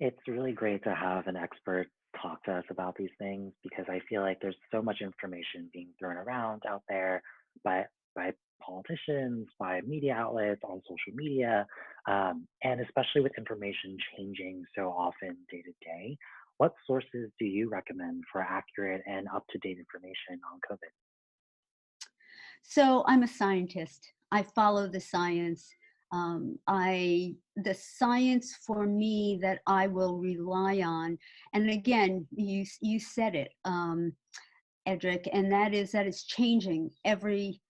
It's really great to have an expert talk to us about these things because I feel like there's so much information being thrown around out there by by politicians, by media outlets, on social media, and especially with information changing so often day to day. What sources do you recommend for accurate and up-to-date information on COVID? So I'm a scientist. I follow the science. The science for me that I will rely on, and again, you said it, Edric, and that is that it's changing every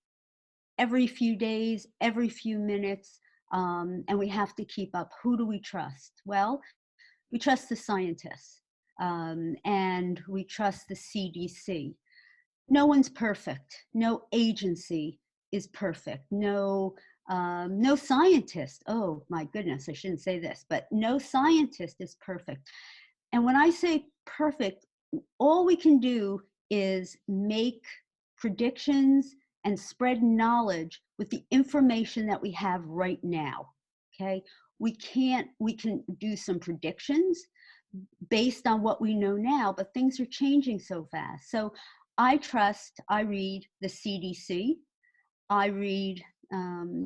few days, every few minutes, and we have to keep up. Who do we trust? Well, we trust the scientists, and we trust the CDC. No one's perfect. No agency is perfect. No scientist. Oh my goodness, I shouldn't say this, but no scientist is perfect. And when I say perfect, all we can do is make predictions and spread knowledge with the information that we have right now. Okay, we can do some predictions based on what we know now, but things are changing so fast. So I read the CDC. I read,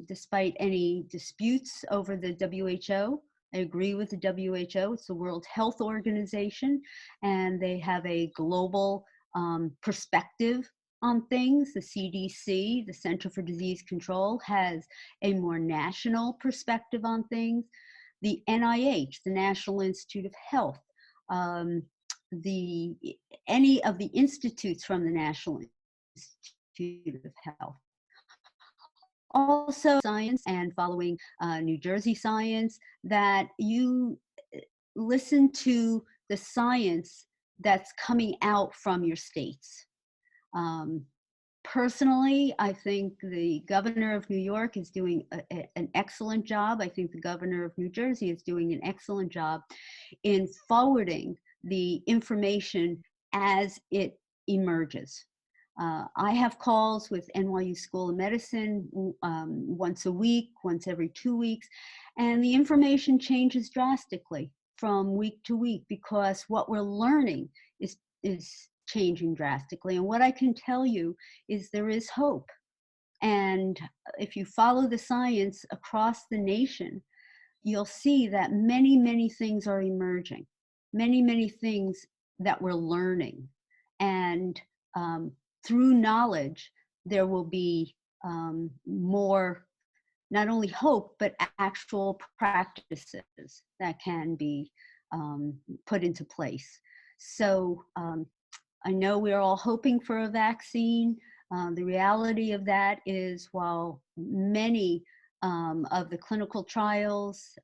despite any disputes over the WHO, I agree with the WHO. It's the World Health Organization, and they have a global perspective on things. The CDC, the Center for Disease Control, has a more national perspective on things. The NIH, the National Institute of Health, um, the any of the institutes from the National Institute of Health. Also, science and following New Jersey science, that you listen to the science that's coming out from your states. Um, Personally, I think the governor of New York is doing an excellent job. I think the governor of New Jersey is doing an excellent job in forwarding the information as it emerges. I have calls with NYU School of Medicine once a week, once every 2 weeks, and the information changes drastically from week to week because what we're learning is changing drastically. And what I can tell you is there is hope. And if you follow the science across the nation, you'll see that many things are emerging, many things that we're learning. And through knowledge, there will be more, not only hope, but actual practices that can be put into place. So I know we're all hoping for a vaccine. The reality of that is, while many of the clinical trials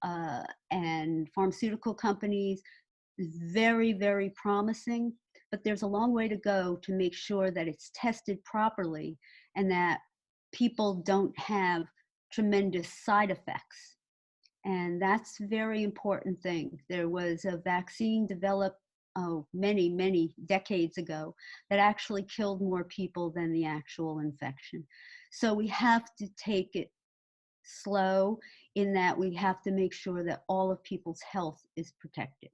and pharmaceutical companies is very promising, but there's a long way to go to make sure that it's tested properly and that people don't have tremendous side effects. And that's a very important thing. There was a vaccine developed many decades ago that actually killed more people than the actual infection. So we have to take it slow, in that we have to make sure that all of people's health is protected.